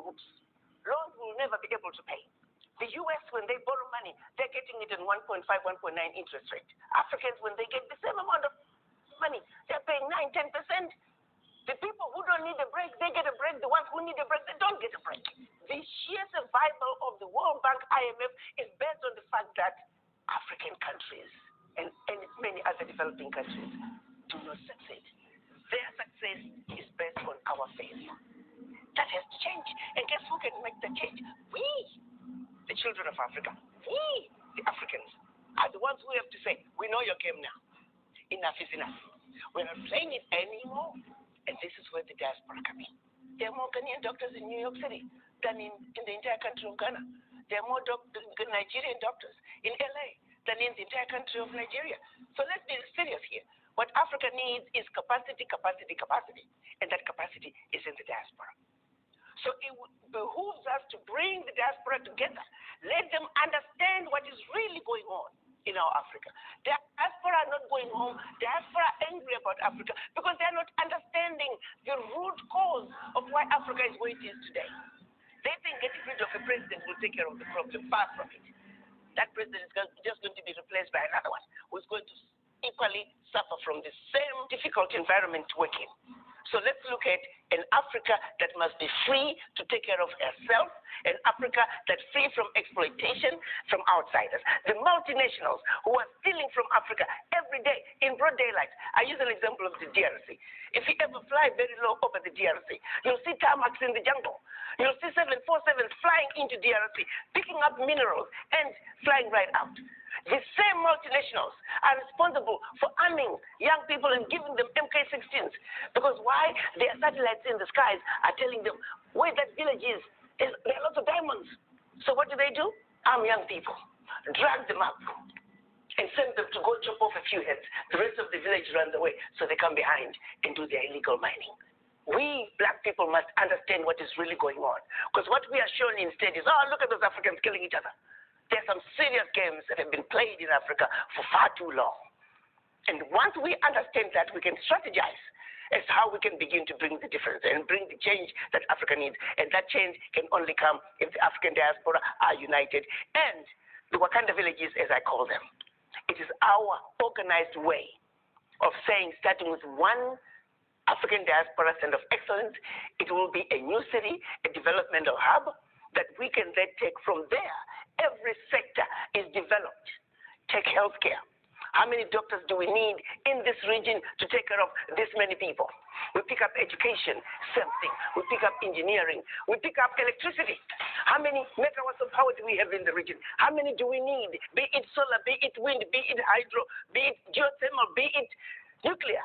books. Loans will never be able to pay. The US, when they borrow money, they're getting it in 1.5, 1.9 interest rate. Africans, when they get the same amount of money, they're paying 9, 10%. The people who don't need a break, they get a break. The ones who need a break, they don't get a break. The sheer survival of the World Bank, IMF, is based on the fact that African countries and many other developing countries do not succeed. Their success is based on our failure. That has to change. And guess who can make the change? We, the children of Africa. We, the Africans, are the ones who have to say, we know your game now. Enough is enough. We're not playing it anymore. And this is where the diaspora come in. There are more Ghanaian doctors in New York City than in the entire country of Ghana. There are more Nigerian doctors in LA than in the entire country of Nigeria. So let's be serious here. What Africa needs is capacity, capacity, capacity. And that capacity is in the diaspora. So it behooves us to bring the diaspora together. Let them understand what is really going on in our Africa. The diaspora are not going home. Diaspora are angry about Africa because they are not understanding the root cause of why Africa is where it is today. They think getting rid of a president will take care of the problem. Far from it. That president is just going to be replaced by another one who's going to equally suffer from the same difficult environment to work in. So let's look at an Africa that must be free to take care of herself, an Africa that's free from exploitation from outsiders. The multinationals who are stealing from Africa every day in broad daylight. I use an example of the DRC. If you ever fly very low over the DRC, you'll see tarmacs in the jungle. You'll see 747s flying into DRC, picking up minerals and flying right out. The same multinationals are responsible for arming young people and giving them MK16s. Because why? Their satellites in the skies are telling them where that village is. There are lots of diamonds. So what do? Arm young people, drag them up, and send them to go chop off a few heads. The rest of the village runs away, so they come behind and do their illegal mining. We, black people, must understand what is really going on. Because what we are shown instead is, oh, look at those Africans killing each other. There are some serious games that have been played in Africa for far too long. And once we understand that, we can strategize as how we can begin to bring the difference and bring the change that Africa needs. And that change can only come if the African diaspora are united. And the Wakanda villages, as I call them, it is our organized way of saying, starting with one African diaspora center of excellence, it will be a new city, a developmental hub that we can then take from there. Every sector is developed. Take healthcare. How many doctors do we need in this region to take care of this many people? We pick up education, same thing. We pick up engineering. We pick up electricity. How many megawatts of power do we have in the region? How many do we need? Be it solar, be it wind, be it hydro, be it geothermal, be it nuclear.